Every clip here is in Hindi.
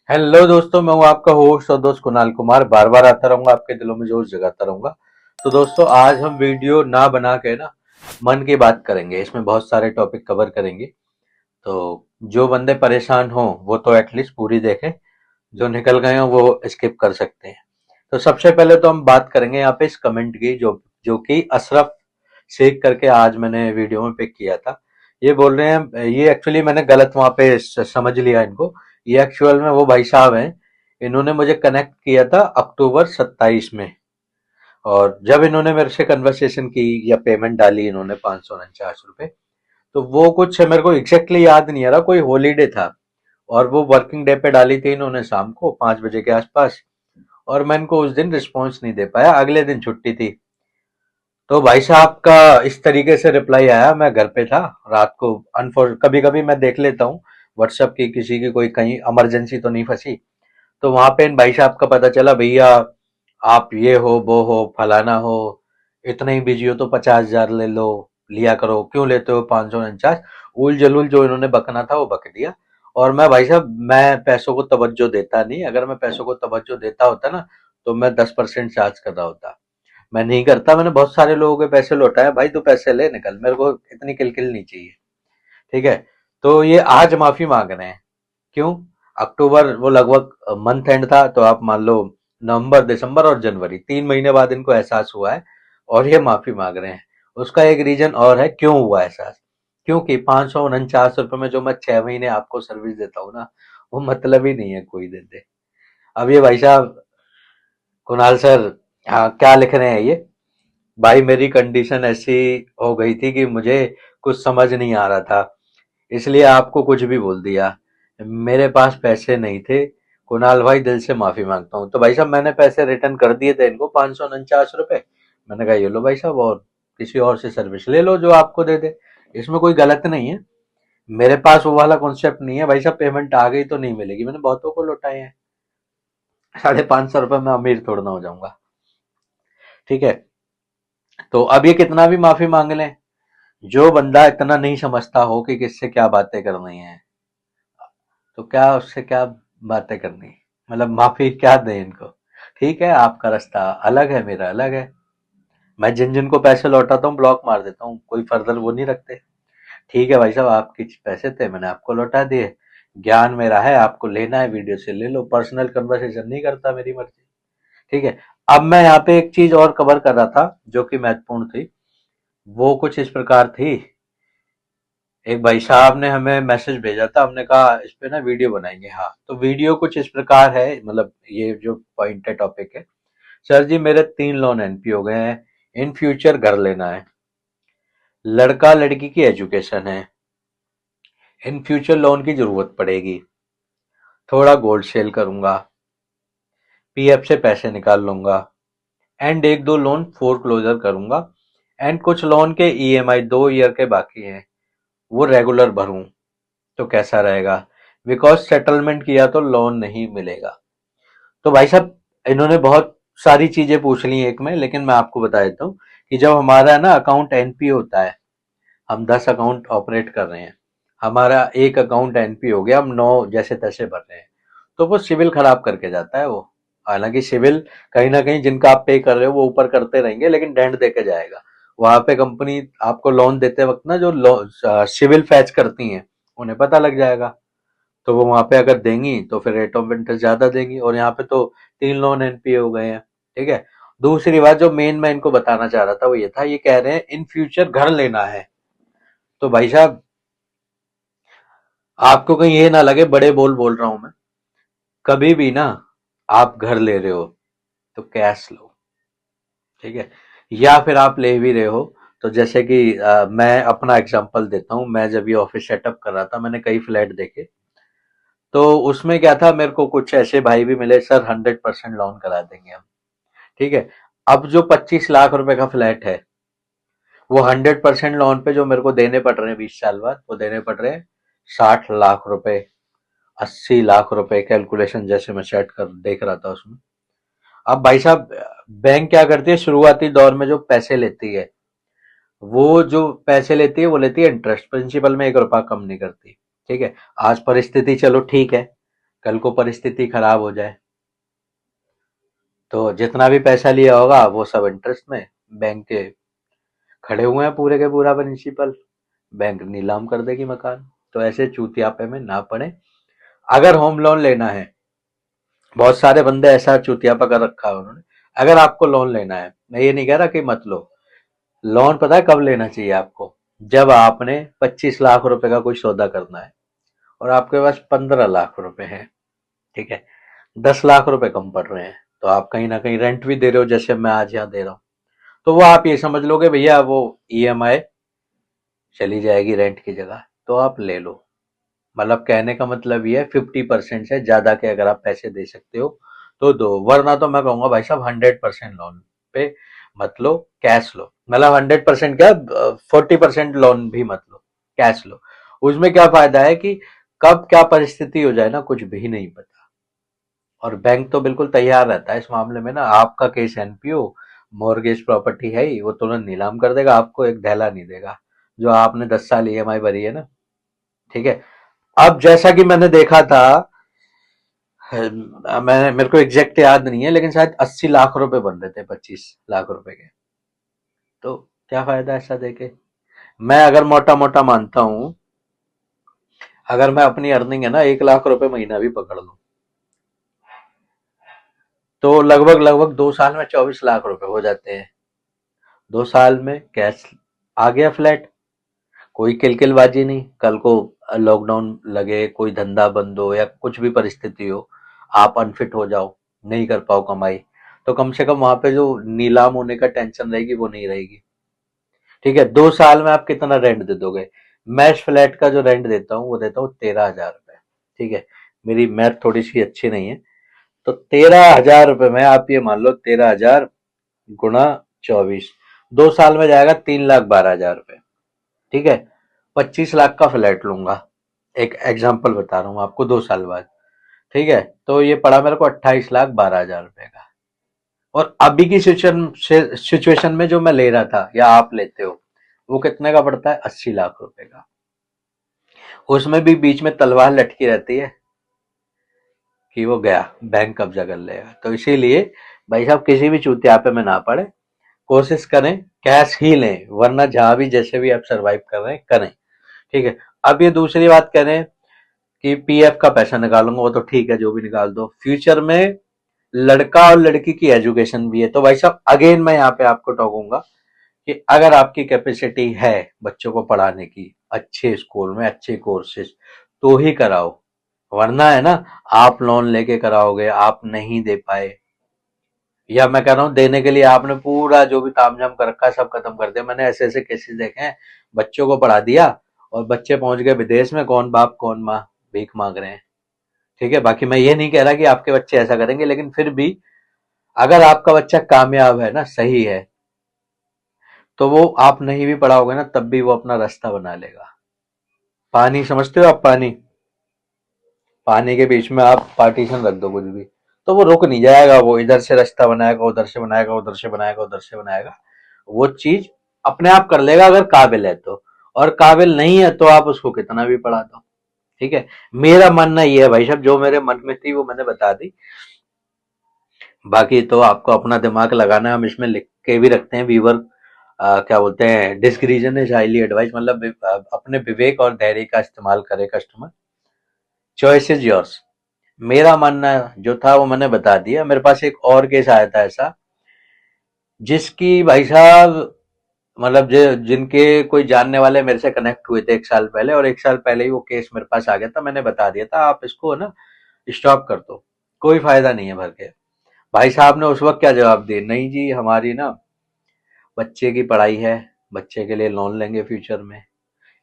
हेलो दोस्तों, मैं हूं आपका होस्ट और दोस्त कुणाल कुमार। बार बार आता रहूंगा, आपके दिलों में जोश जगाता रहूंगा। तो दोस्तों, आज हम वीडियो ना बना के ना मन की बात करेंगे। इसमें बहुत सारे टॉपिक कवर करेंगे। तो जो बंदे परेशान हो वो तो एटलीस्ट पूरी देखें, जो निकल गए हो वो स्किप कर सकते हैं। तो सबसे पहले तो हम बात करेंगे यहाँ पे इस कमेंट की, जो जो कि अशरफ शेख करके आज मैंने वीडियो में पिक किया था। ये बोल रहे हैं, ये एक्चुअली मैंने गलत वहां पे समझ लिया इनको। ये एक्चुअल में वो भाई साहब हैं। इन्होंने मुझे कनेक्ट किया था अक्टूबर 27 में। और जब इन्होंने मेरे से कन्वर्सेशन की या पेमेंट डाली इन्होंने 549 रुपए, तो वो कुछ मेरे को एग्जैक्टली याद नहीं आ रहा, कोई हॉलीडे था। और वो वर्किंग डे पे डाली थी इन्होंने शाम को 5 बजे के आसपास। और मैं इनको उस दिन रिस्पॉन्स नहीं दे पाया, अगले दिन छुट्टी थी। तो भाई साहब का इस तरीके से रिप्लाई आया। मैं घर पे था रात को। अनफॉर कभी कभी मैं देख लेता हूँ व्हाट्सएप की, किसी की कोई कहीं इमरजेंसी तो नहीं फंसी। तो वहां पे इन भाई साहब का पता चला, भैया आप ये हो वो हो फलाना हो, इतने ही बिजी हो तो 50,000 ले लो, लिया करो, क्यों लेते हो 549। उल जलूल जो इन्होंने बकना था वो बक दिया। और मैं भाई साहब, मैं पैसों को तवज्जो देता नहीं। अगर मैं पैसों को तवज्जो देता होता ना, तो मैं 10% चार्ज कर रहा होता। मैं नहीं करता। मैंने बहुत सारे लोगों के पैसे लौटाए। भाई तू पैसे ले निकल, मेरे को इतनी किलकिल नहीं चाहिए। ठीक है। तो ये आज माफी मांग रहे हैं। क्यों? अक्टूबर वो लगभग मंथ एंड था, तो आप मान लो नवंबर दिसंबर और जनवरी 3 महीने बाद इनको एहसास हुआ है और ये माफी मांग रहे हैं। उसका एक रीजन और है क्यों हुआ एहसास। क्योंकि 549 रुपए में जो मैं 6 महीने आपको सर्विस देता हूँ ना, वो मतलब ही नहीं है कोई दे दे। अब ये भाई साहब, कुणाल सर, हाँ क्या लिख रहे हैं ये। भाई मेरी कंडीशन ऐसी हो गई थी कि मुझे कुछ समझ नहीं आ रहा था, इसलिए आपको कुछ भी बोल दिया। मेरे पास पैसे नहीं थे। कुणाल भाई दिल से माफी मांगता हूँ। तो भाई साहब मैंने पैसे रिटर्न कर दिए थे इनको, 549 रुपए। मैंने कहा ये लो भाई साहब, और किसी और से सर्विस ले लो जो आपको दे दे। इसमें कोई गलत नहीं है। मेरे पास वो वाला कॉन्सेप्ट नहीं है भाई साहब, पेमेंट आ गई तो नहीं मिलेगी। मैंने बहुतों को लौटाए हैं। 550 रुपए में अमीर थोड़ा ना हो जाऊंगा। ठीक है। तो अब ये कितना भी माफी मांग लें, जो बंदा इतना नहीं समझता हो कि किससे क्या बातें करनी है, तो क्या उससे क्या बातें करनी, मतलब माफी क्या दें इनको। ठीक है, आपका रास्ता अलग है, मेरा अलग है। मैं जिन जिन को पैसे लौटाता हूँ ब्लॉक मार देता हूँ, कोई फर्दर वो नहीं रखते। ठीक है भाई साहब, आपके पैसे थे, मैंने आपको लौटा दिए। ज्ञान मेरा है, आपको लेना है वीडियो से ले लो, पर्सनल कन्वर्सेशन नहीं करता, मेरी मर्जी। ठीक है। अब मैं यहाँ पे एक चीज और कवर कर रहा था जो कि महत्वपूर्ण थी। वो कुछ इस प्रकार थी। एक भाई साहब ने हमें मैसेज भेजा था, हमने कहा इस पे ना वीडियो बनाएंगे। हाँ, तो वीडियो कुछ इस प्रकार है, मतलब ये जो पॉइंट है, टॉपिक है। सर जी, मेरे 3 लोन एनपी हो गए हैं। इन फ्यूचर घर लेना है। लड़का लड़की की एजुकेशन है। इन फ्यूचर लोन की जरूरत पड़ेगी। थोड़ा गोल्ड सेल करूंगा। पीएफ से पैसे निकाल लूंगा। एंड एक दो लोन फोर क्लोजर करूंगा। एंड कुछ लोन के ईएमआई 2 ईयर के बाकी हैं, वो रेगुलर भरूं तो कैसा रहेगा? बिकॉज सेटलमेंट किया तो लोन नहीं मिलेगा। तो भाई साहब, इन्होंने बहुत सारी चीजें पूछ ली एक में, लेकिन मैं आपको बता देता हूँ कि जब हमारा ना अकाउंट एनपी होता है, हम 10 अकाउंट ऑपरेट कर रहे हैं, हमारा एक अकाउंट एनपी हो गया, हम 9 जैसे तैसे भर रहे हैं, तो वो सिविल खराब करके जाता है वो। हालांकि सिविल कहीं ना कहीं जिनका आप पे कर रहे हो वो ऊपर करते रहेंगे, लेकिन डेंट देके जाएगा। वहां पे कंपनी आपको लोन देते वक्त ना, जो सिविल फैच करती हैं, उन्हें पता लग जाएगा। तो वो वहां पे अगर देंगी तो फिर रेट ऑफ इंटरेस्ट ज्यादा देंगी, और यहाँ पे तो 3 लोन एनपीए हो गए हैं। ठीक है। दूसरी बात जो मेन मैं इनको बताना चाह रहा था वो ये था, ये कह रहे हैं इन फ्यूचर घर लेना है। तो भाई साहब, आपको कहीं ये ना लगे बड़े बोल बोल रहा हूं मैं। कभी भी ना आप घर ले रहे हो तो कैश लो। ठीक है। या फिर आप ले भी रहे हो, तो जैसे कि मैं अपना एग्जांपल देता हूँ। मैं जब ये ऑफिस सेटअप कर रहा था, मैंने कई फ्लैट देखे। तो उसमें क्या था, मेरे को कुछ ऐसे भाई भी मिले, सर 100% लोन करा देंगे हम। ठीक है। अब जो 25 लाख रुपए का फ्लैट है, वो 100% लोन पे जो मेरे को देने पड़ रहे हैं 20 साल बाद, वो देने पड़ रहे हैं 60 लाख रुपए, 80 लाख रुपए, कैलकुलेशन जैसे मैं सेट कर देख रहा था उसमें। अब भाई साहब, बैंक क्या करती है शुरुआती दौर में, जो पैसे लेती है, वो जो पैसे लेती है वो लेती है इंटरेस्ट, प्रिंसिपल में 1 रुपया कम नहीं करती। ठीक है। आज परिस्थिति चलो ठीक है, कल को परिस्थिति खराब हो जाए तो जितना भी पैसा लिया होगा वो सब इंटरेस्ट में बैंक के खड़े हुए हैं, पूरे के पूरा प्रिंसिपल, बैंक नीलाम कर देगी मकान। तो ऐसे चूतियापे में ना पड़े। अगर होम लोन लेना है, बहुत सारे बंदे ऐसा चूतियापा कर रखा है उन्होंने। अगर आपको लोन लेना है, मैं ये नहीं कह रहा कि मत लो। लोन पता है कब लेना चाहिए आपको? जब आपने 25 लाख रुपए का कोई सौदा करना है और आपके पास 15 लाख रुपए है, ठीक है, 10 लाख रुपए कम पड़ रहे हैं, तो आप कहीं ना कहीं रेंट भी दे रहे हो, जैसे मैं आज यहाँ दे रहा हूँ, तो वो आप ये समझ लोगे भैया वो ईएमआई चली जाएगी रेंट की जगह, तो आप ले लो। मतलब कहने का मतलब ये है 50% से ज्यादा के अगर आप पैसे दे सकते हो तो दो, वरना तो मैं कहूंगा भाई साहब 100% लोन पे मत लो, कैश लो। मतलब 100% क्या, 40% लोन भी मत लो, कैश लो। उसमें क्या फायदा है कि कब क्या परिस्थिति हो जाए ना, कुछ भी नहीं पता। और बैंक तो बिल्कुल तैयार रहता है इस मामले में ना। आपका केस एनपीओ, मॉर्गेज प्रॉपर्टी है ही, वो तुरंत नीलाम कर देगा, आपको एक धैला नहीं देगा जो आपने 10 साल ईएमआई भरी है ना। ठीक है। अब जैसा कि मैंने देखा था, मैं मेरे को एग्जैक्ट याद नहीं है, लेकिन शायद 80 लाख रुपए बन रहे थे 25 लाख रुपए के। तो क्या फायदा ऐसा देके? मैं अगर मोटा मोटा मानता हूं, अगर मैं अपनी अर्निंग है ना 1 लाख रुपए महीना भी पकड़ लूं, तो लगभग लगभग 2 साल में 24 लाख रुपए हो जाते हैं। 2 साल में कैश आ गया फ्लैट, कोई किलकिलबाजी नहीं। कल को लॉकडाउन लगे, कोई धंधा बंद हो या कुछ भी परिस्थिति हो, आप अनफिट हो जाओ, नहीं कर पाओ कमाई, तो कम से कम वहां पे जो नीलाम होने का टेंशन रहेगी वो नहीं रहेगी। ठीक है। 2 साल में आप कितना रेंट दे दोगे? मैं इस फ्लैट का जो रेंट देता हूँ वो देता हूँ 13,000 रुपए। ठीक है। मेरी मैथ थोड़ी सी अच्छी नहीं है, तो 13,000 रुपए में आप ये मान लो 13,000 गुणा 24, 2 साल में जाएगा 3,12,000 रुपए। ठीक है। 25 लाख का फ्लैट लूंगा, एक एग्जाम्पल बता रहा हूँ आपको, 2 साल बाद। ठीक है। तो ये पड़ा मेरे को 28,12,000 रुपए का। और अभी की सिचुएशन में जो मैं ले रहा था या आप लेते हो, वो कितने का पड़ता है? 80 लाख रुपए का। उसमें भी बीच में तलवार लटकी रहती है कि वो गया, बैंक कब्जा कर लेगा। तो इसीलिए भाई साहब किसी भी चूतियापे में ना पड़े, कोशिश करें कैश ही लें, वरना जहां भी जैसे भी आप सरवाइव कर रहे हैं करें। ठीक है। अब ये दूसरी बात करें कि पीएफ का पैसा निकालूंगा, वो तो ठीक है, जो भी निकाल दो। फ्यूचर में लड़का और लड़की की एजुकेशन भी है, तो भाई साहब अगेन मैं यहाँ पे आपको टोकूंगा कि अगर आपकी कैपेसिटी है बच्चों को पढ़ाने की अच्छे स्कूल में अच्छे कोर्सेज, तो ही कराओ। वरना है ना, आप लोन लेके कराओगे, आप नहीं दे पाए, या मैं कह रहा हूँ देने के लिए आपने पूरा जो भी तामझाम कर रखा है सब खत्म कर दिया। मैंने ऐसे ऐसे केसेस देखे हैं, बच्चों को पढ़ा दिया और बच्चे पहुंच गए विदेश में, कौन बाप कौन माँ भीख मांग रहे हैं। ठीक है। बाकी मैं ये नहीं कह रहा कि आपके बच्चे ऐसा करेंगे, लेकिन फिर भी अगर आपका बच्चा कामयाब है ना, सही है, तो वो आप नहीं भी पढ़ाओगे ना तब भी वो अपना रास्ता बना लेगा। पानी समझते हो आप? पानी, पानी के बीच में आप पार्टीशन रख दो कुछ भी, तो वो रुक नहीं जाएगा, वो इधर से रास्ता बनाएगा, उधर से बनाएगा, उधर से बनाएगा, उधर से बनाएगा। वो चीज अपने आप कर लेगा अगर काबिल है तो। और काबिल नहीं है तो आप उसको कितना भी पढ़ा दो। ठीक है। मेरा मानना ये है भाई साहब, जो मेरे मन में थी वो मैंने बता दी। बाकी तो आपको अपना दिमाग लगाना है। हम इसमें लिख के भी रखते हैं, वीवर क्या बोलते हैं, डिस्क्रिजन इज हाईली एडवाइज, मतलब अपने विवेक और धैर्य का इस्तेमाल करे कस्टमर, चॉइस इज योर्स। मेरा मानना जो था वो मैंने बता दिया। मेरे पास एक और केस आया था ऐसा, जिसकी भाई साहब मतलब जिनके कोई जानने वाले मेरे से कनेक्ट हुए थे 1 साल पहले, और 1 साल पहले ही वो केस मेरे पास आ गया था। मैंने बता दिया था आप इसको ना स्टॉप कर दो, कोई फायदा नहीं है भर के। भाई साहब ने उस वक्त क्या जवाब दिए, नहीं जी हमारी ना बच्चे की पढ़ाई है, बच्चे के लिए लोन लेंगे फ्यूचर में।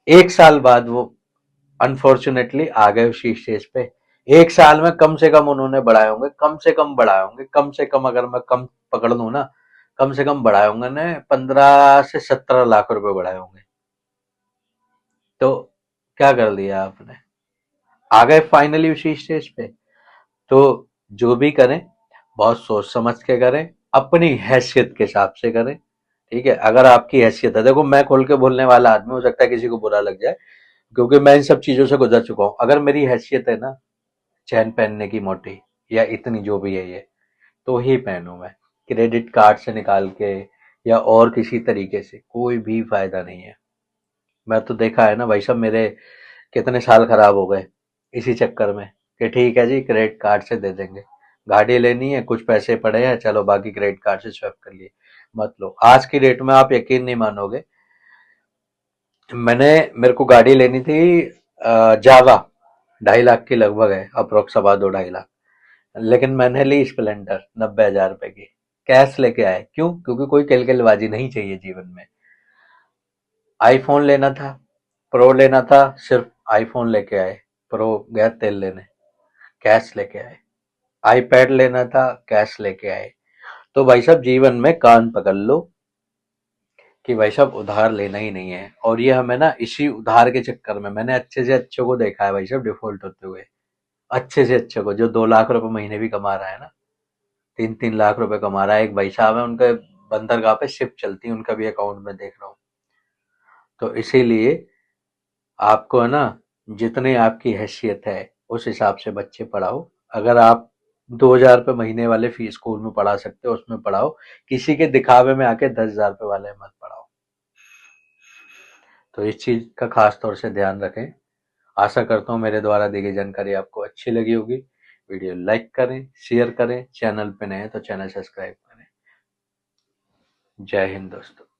1 साल बाद वो अनफॉर्चुनेटली आ गए उसी स्टेज पे। 1 साल में कम से कम उन्होंने बढ़ाए होंगे, कम से कम बढ़ाए होंगे, कम से कम अगर मैं कम पकड़ लूं ना, कम से कम बढ़ाए होंगे ने 15 से 17 लाख रुपए बढ़ाए होंगे। तो क्या कर दिया आपने? आ गए फाइनली उसी स्टेज पे। तो जो भी करें बहुत सोच समझ के करें, अपनी हैसियत के हिसाब से करें। ठीक है। अगर आपकी हैसियत है, देखो मैं खोल के बोलने वाला आदमी, हो सकता है किसी को बुरा लग जाए, क्योंकि मैं इन सब चीजों से गुजर चुका हूं। अगर मेरी हैसियत है ना, चैन पहनने की मोटी, या इतनी जो भी है ये, तो ही पहनूं मैं। क्रेडिट कार्ड से निकाल के या और किसी तरीके से कोई भी फायदा नहीं है। मैं तो देखा है ना भाई साहब, मेरे कितने साल खराब हो गए इसी चक्कर में कि ठीक है जी क्रेडिट कार्ड से दे देंगे, गाड़ी लेनी है, कुछ पैसे पड़े हैं, चलो बाकी क्रेडिट कार्ड से स्वैप कर लिए। मत लो। आज की डेट में आप यकीन नहीं मानोगे, मेरे को गाड़ी लेनी थी जावा, 2.5 लाख की लगभग है, अप्रोक्स सवा 2-2.5 लाख। लेकिन मैंने ली स्प्लेंडर 90,000 रुपए की, कैश लेके आए। क्यों? क्योंकि कोई केलकेलबाजी नहीं चाहिए जीवन में। आईफोन लेना था, प्रो लेना था, सिर्फ आईफोन लेके आए, प्रो गया तेल लेने, कैश लेके आए। आईपैड लेना था, कैश लेके आए। तो भाई साहब जीवन में कान पकड़ लो कि भाई साहब उधार लेना ही नहीं है। और ये हमें ना इसी उधार के चक्कर में, मैंने अच्छे से अच्छे को देखा है भाई साहब डिफॉल्ट होते हुए, अच्छे से अच्छे को, जो 2 लाख रुपए महीने भी कमा रहा है ना, 3-3 लाख रुपए कमा रहा है। एक भाई साहब है, उनके बंदरगाह पे शिप चलती है, उनका भी अकाउंट में देख रहा हूँ। तो इसीलिए आपको है ना, जितनी आपकी हैसियत है उस हिसाब से बच्चे पढ़ाओ। अगर आप 2,000 रुपये महीने वाले फीस स्कूल में पढ़ा सकते हो, उसमें पढ़ाओ। किसी के दिखावे में आके 10,000 रुपये वाले मत पढ़ाओ। तो इस चीज का खास तौर से ध्यान रखें। आशा करता हूँ मेरे द्वारा दी गई जानकारी आपको अच्छी लगी होगी। वीडियो लाइक करें, शेयर करें, चैनल पे नए हैं तो चैनल सब्सक्राइब करें। जय हिंद दोस्तों।